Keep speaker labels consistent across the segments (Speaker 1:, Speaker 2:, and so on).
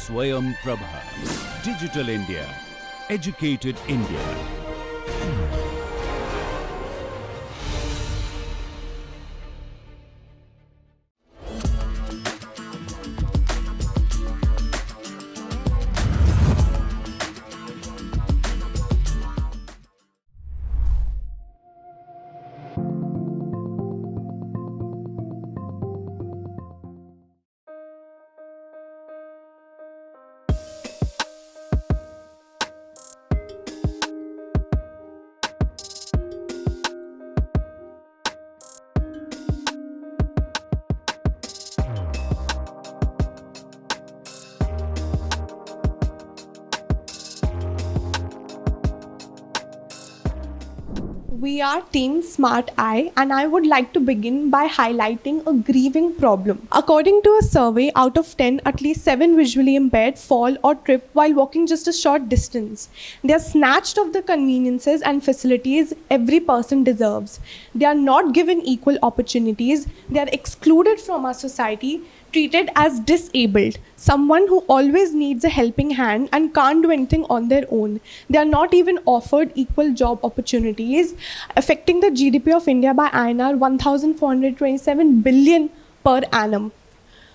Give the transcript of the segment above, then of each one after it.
Speaker 1: Swayam Prabha. Digital India. Educated India.
Speaker 2: We are Team Smart Eye, and I would like to begin by highlighting a grieving problem. According to a survey, out of 10, at least 7 visually impaired fall or trip while walking just a short distance. They are snatched of the conveniences and facilities every person deserves. They are not given equal opportunities. They are excluded from our society, treated as disabled, someone who always needs a helping hand and can't do anything on their own. They are not even offered equal job opportunities, affecting the GDP of India by INR 1,427 billion per annum.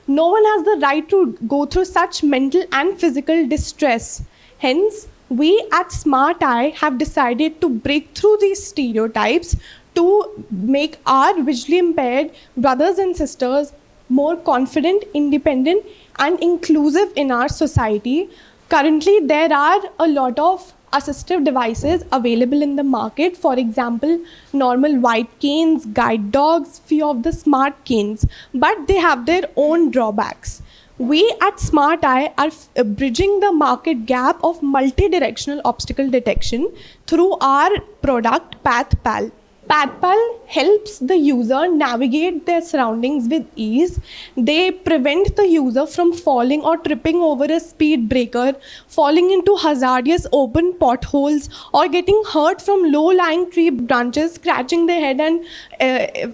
Speaker 2: No one has the right to go through such mental and physical distress. Hence, we at Smart Eye have decided to break through these stereotypes to make our visually impaired brothers and sisters more confident, independent, and inclusive in our society. Currently, there are a lot of assistive devices available in the market. For example, normal white canes, guide dogs, few of the smart canes, but they have their own drawbacks. We at Smart Eye are bridging the market gap of multi-directional obstacle detection through our product PathPal. PathPal helps the user navigate their surroundings with ease. They prevent the user from falling or tripping over a speed breaker, falling into hazardous open potholes, or getting hurt from low-lying tree branches, scratching their head and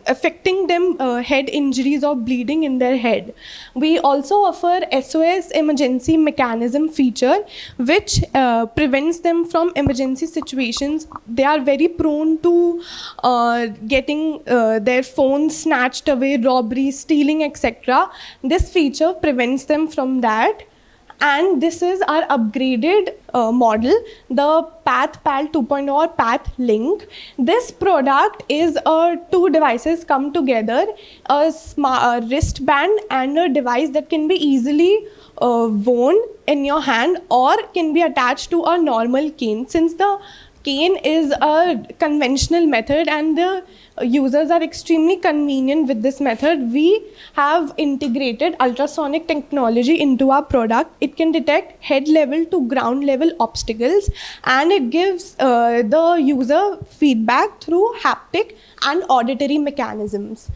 Speaker 2: affecting them head injuries or bleeding in their head. We also offer SOS emergency mechanism feature, which prevents them from emergency situations. They are very prone to getting their phones snatched away, robbery, stealing, etc. This feature prevents them from that. And this is our upgraded model, the PathPal 2.0 or PathLink. This product is two devices come together, a wristband and a device that can be easily worn in your hand or can be attached to a normal cane. Since the cane is a conventional method and the users are extremely convenient with this method, we have integrated ultrasonic technology into our product. It can detect head level to ground level obstacles, and it gives the user feedback through haptic and auditory mechanisms.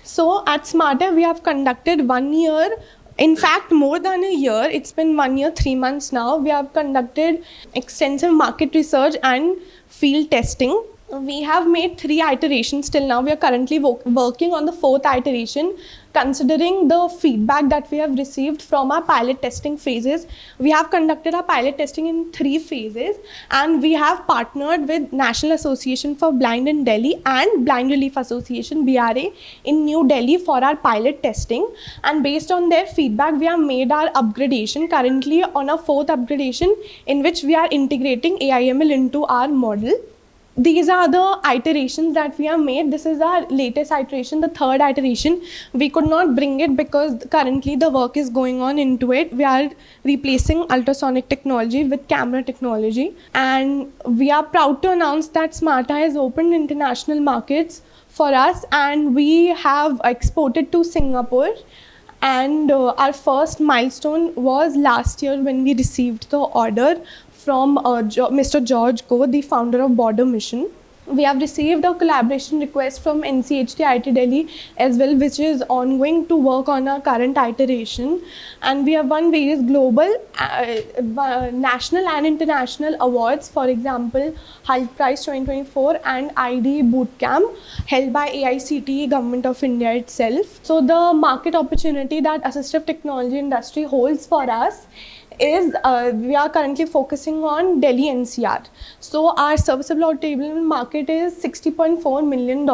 Speaker 2: So at Smart Eye, we have conducted 1 year, in fact, more than a year. It's been 1 year, 3 months now. We have conducted extensive market research and field testing. We have made 3 iterations till now. We are currently working on the 4th iteration. Considering the feedback that we have received from our pilot testing phases, we have conducted our pilot testing in 3 phases, and we have partnered with National Association for Blind in Delhi and Blind Relief Association BRA in New Delhi for our pilot testing. And based on their feedback, we have made our upgradation currently on our 4th upgradation, in which we are integrating AIML into our model. These are the iterations that we have made. This is our latest iteration, the 3rd iteration. We could not bring it because currently the work is going on into it. We are replacing ultrasonic technology with camera technology. And we are proud to announce that Smart Eye has opened international markets for us, and we have exported to Singapore. And our first milestone was last year when we received the order from Mr. George Go, the founder of Border Mission. We have received a collaboration request from NCHT IIT Delhi as well, which is ongoing to work on our current iteration. And we have won various global, national and international awards. For example, Hulk Prize 2024 and ID Bootcamp held by AICTE, Government of India itself. So the market opportunity that assistive technology industry holds for us is we are currently focusing on Delhi NCR. So our serviceable available market is $60.4 million,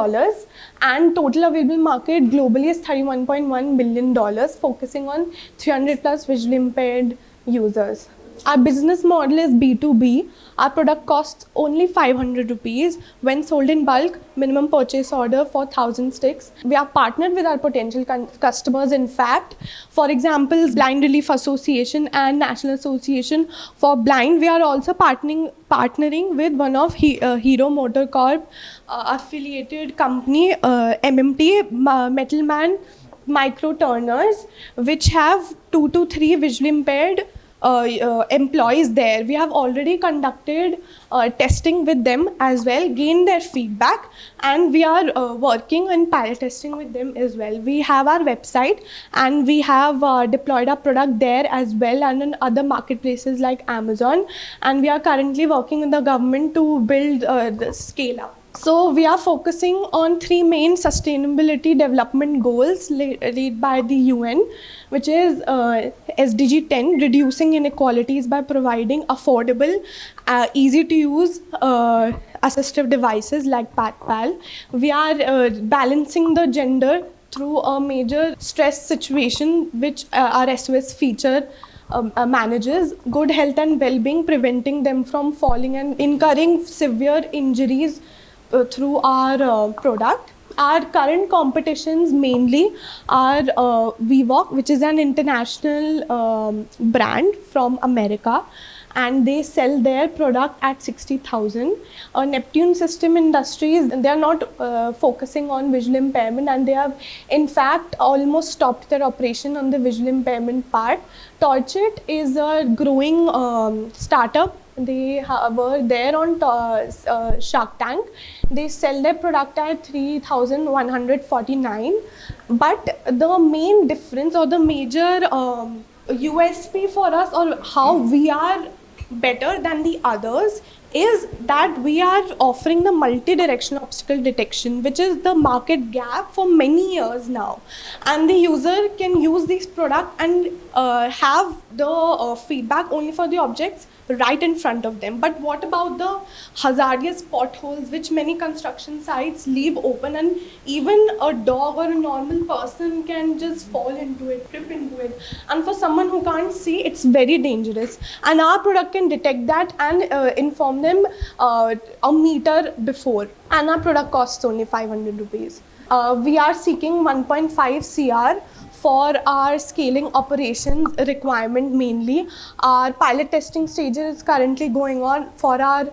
Speaker 2: and total available market globally is $31.1 billion, focusing on 300 plus visually impaired users. Our business model is B2B. Our product costs only 500 rupees. When sold in bulk, minimum purchase order for 1,000 sticks. We are partnered with our potential customers, in fact. For example, Blind Relief Association and National Association for Blind. We are also partnering with one of Hero Motor Corp affiliated company, MMT, Metalman Micro Turners, which have 2 to 3 visually impaired employees there. We have already conducted testing with them as well, gained their feedback, and we are working on pilot testing with them as well. We have our website and we have deployed our product there as well, and in other marketplaces like Amazon, and we are currently working with the government to build the scale up. So we are focusing on 3 main sustainability development goals laid by the UN, which is SDG 10, reducing inequalities by providing affordable, easy to use assistive devices like PatPal. We are balancing the gender through a major stress situation, which our SOS feature manages good health and well-being, preventing them from falling and incurring severe injuries through our product. Our current competitions mainly are VWalk, which is an international brand from America, and they sell their product at 60,000. Neptune System Industries, they are not focusing on visual impairment, and they have in fact almost stopped their operation on the visual impairment part. Torchit is a growing startup. They were there on Shark Tank. They sell their product at 3,149. But the main difference or the major USP for us, or how we are better than the others, is that we are offering the multi-direction obstacle detection, which is the market gap for many years now. And the user can use this product and have the feedback only for the objects right in front of them. But what about the hazardous potholes which many construction sites leave open, and even a dog or a normal person can just fall into it, trip into it, and for someone who can't see, it's very dangerous. And our product can detect that and inform them a meter before, and our product costs only 500 rupees. We are seeking 1.5 CR for our scaling operations requirement mainly. Our pilot testing stage is currently going on for our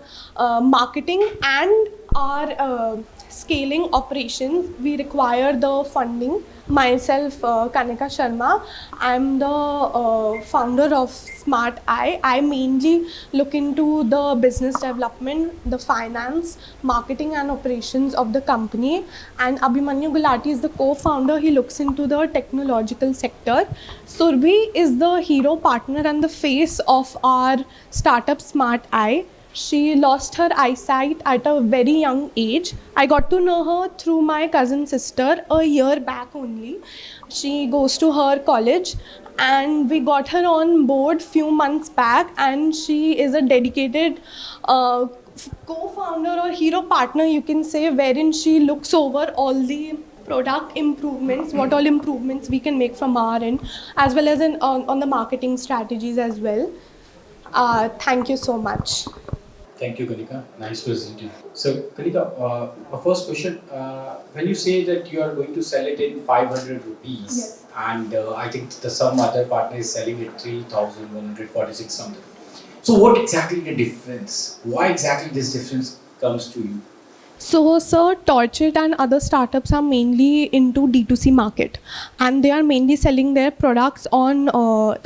Speaker 2: marketing and our scaling operations. We require the funding. Myself, Kanika Sharma, I'm the founder of Smart Eye. I mainly look into the business development, the finance, marketing and operations of the company. And Abhimanyu Gulati is the co-founder. He looks into the technological sector. Surbhi is the hero partner and the face of our startup Smart Eye. She lost her eyesight at a very young age. I got to know her through my cousin sister a year back only. She goes to her college, and we got her on board few months back, and she is a dedicated co-founder or hero partner, you can say, wherein she looks over all the product improvements, what all improvements we can make from our end, as well as on the marketing strategies as well. Thank you so much.
Speaker 3: Thank you, Kanika. Nice presenting. So, Kanika, my first question, when you say that you are going to sell it in 500 rupees,
Speaker 2: Yes.
Speaker 3: and I think some other partner is selling it 3,146 something. So, what exactly the difference? Why exactly this difference comes to you?
Speaker 2: So, sir, Torchit and other startups are mainly into D2C market, and they are mainly selling their products on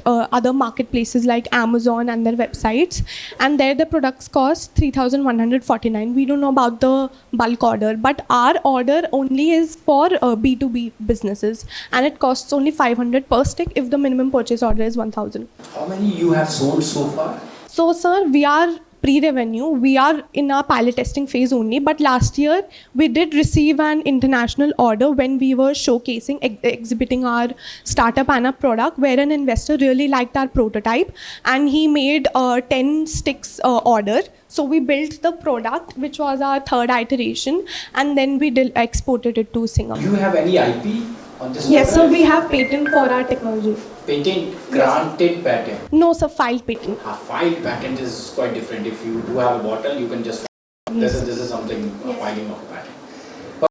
Speaker 2: other marketplaces like Amazon and their websites, and there the products cost 3,149. We don't know about the bulk order, but our order only is for B2B businesses, and it costs only 500 per stick if the minimum purchase order is 1,000.
Speaker 3: How many you have sold so far?
Speaker 2: So, sir, we are pre-revenue. We are in our pilot testing phase only, but last year we did receive an international order when we were showcasing, exhibiting our startup and our product, where an investor really liked our prototype and he made a 10 sticks order. So we built the product, which was our third iteration, and then we exported it to Singapore.
Speaker 3: Do you have any IP on this?
Speaker 2: Yes, sir,
Speaker 3: product?
Speaker 2: we have patent for our technology.
Speaker 3: Patent, granted patent.
Speaker 2: No, sir, filed patent.
Speaker 3: A filed patent is quite different. If you do have a bottle, you can just.
Speaker 2: Yes.
Speaker 3: This is something
Speaker 2: Yes.
Speaker 3: filing of a patent.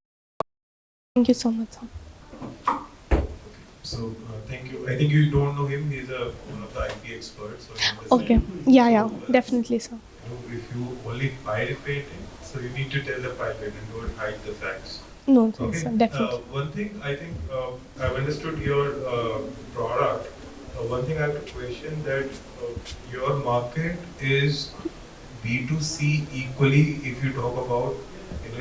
Speaker 2: Thank you so much, sir.
Speaker 4: So thank you. I think you don't know him. He's one of the IP experts. So he understands.
Speaker 2: Okay. Yeah, definitely, sir.
Speaker 4: If you only file patent, so you need to tell the file patent. Don't hide the facts.
Speaker 2: No,
Speaker 4: Okay.
Speaker 2: sir, definitely.
Speaker 4: One thing I think I've understood your product. One thing I have to question that your market is B2C equally. If you talk about,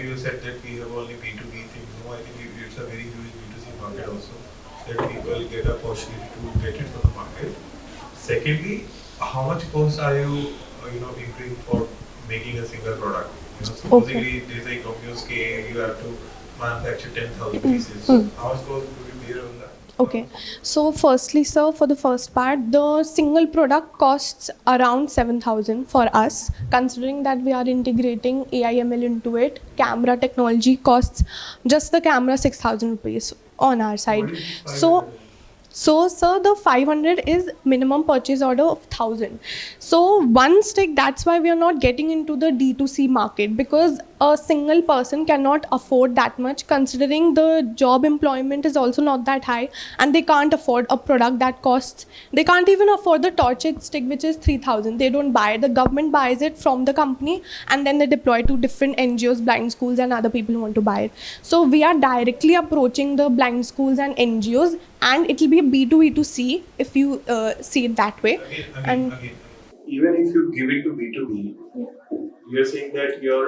Speaker 4: you said that we have only B2B thing. No, I think it's a very huge B2C market also. That people get a opportunity to get into the market. Secondly, how much cost are you, incurring for making a single product? Supposedly there's a economy scale, you have to manufacture 10,000 pieces. How much cost would you bear on that?
Speaker 2: Okay. So firstly, sir, for the first part, the single product costs around 7,000 for us, considering that we are integrating AI/ML into it. Camera technology costs just the camera 6,000 rupees on our side.
Speaker 4: What is
Speaker 2: So, sir, the 500 is minimum purchase order of 1,000. So, one stick, that's why we are not getting into the D2C market, because a single person cannot afford that much, considering the job employment is also not that high, and they can't afford a product that costs, they can't even afford the torch stick, which is 3,000. They don't buy it. The government buys it from the company, and then they deploy to different NGOs, blind schools, and other people who want to buy it. So, we are directly approaching the blind schools and NGOs, and it will be a B2B2C if you see it that way.
Speaker 4: Again, even if you give it to B2B, you're saying that your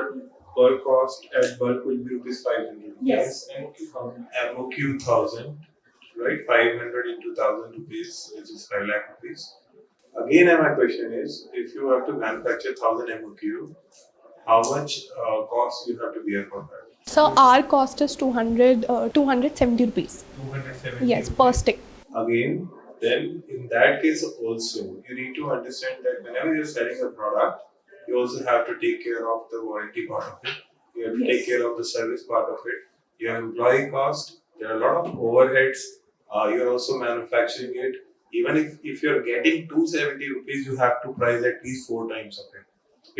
Speaker 4: per cost at bulk will be rupees 500.
Speaker 2: Yes.
Speaker 4: MOQ 1000, right? 500 into 1000 rupees, which is 5 lakh rupees. Again, my question is, if you have to manufacture 1000 MOQ, how much cost you have to bear for that?
Speaker 2: So our cost is 270 rupees.
Speaker 4: 270
Speaker 2: Yes,
Speaker 4: rupees.
Speaker 2: per stick.
Speaker 4: Again, then in that case also, you need to understand that whenever you're selling a product, you also have to take care of the warranty part of it. You have to take care of the service part of it. You have employee cost. There are a lot of overheads. You're also manufacturing it. Even if you're getting 270 rupees, you have to price at least 4 times of it.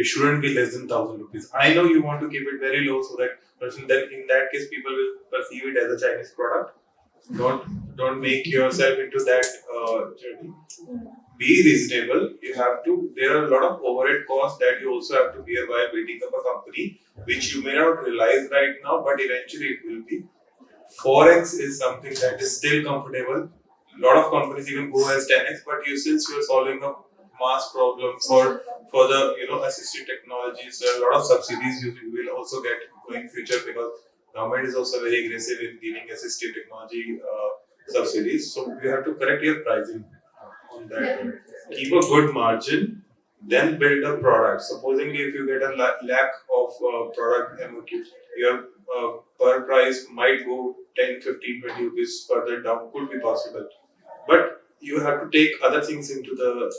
Speaker 4: It shouldn't be less than 1,000 rupees. I know you want to keep it very low so that then in that case people will perceive it as a Chinese product. Don't make yourself into that journey. Be reasonable. You have to. There are a lot of overhead costs that you also have to bear while building up a company, which you may not realize right now, but eventually it will be. Forex is something that is still comfortable. A lot of companies even go as 10x, but since you're solving a mass problem for the assistive technologies, there are a lot of subsidies you will also get going future, because government is also very aggressive in giving assistive technology subsidies. So you have to correct your pricing on that. Keep a good margin, then build a product. Supposingly, if you get a lack of product MOQ, your per price might go 10, 15, 20 rupees further down, could be possible. But you have to take other things into the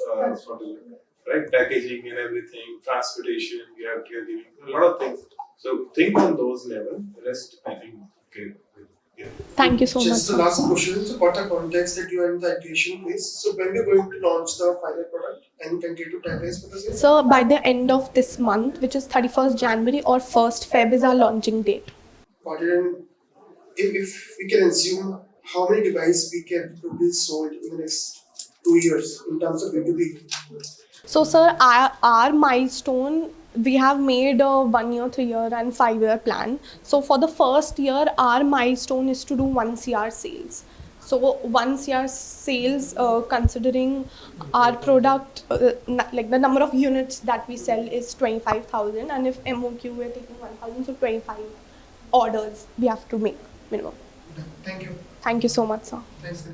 Speaker 4: right, packaging and everything, transportation, you have to give a lot of things. So think on those levels. The rest, I think, okay. Yeah.
Speaker 2: Thank you so much.
Speaker 5: Just the last question. So, what are context that you are in the iteration phase? So, when we are going to launch the final product, and tentative timelines for the same?
Speaker 2: So by the end of this month, which is 31st January or 1st Feb is our launching date.
Speaker 5: Got it. And if we can assume how many devices we can be sold in the next 2 years in terms of B2B?
Speaker 2: So sir, our milestone, we have made a 1 year, 3 year and 5 year plan. So for the first year, our milestone is to do 1 CR sales. So 1 CR sales, considering our product, like the number of units that we sell is 25,000, and if MOQ we're taking 1,000, so 25 orders we have to make minimum.
Speaker 5: Thank you.
Speaker 2: Thank you so much, sir.
Speaker 5: Thanks.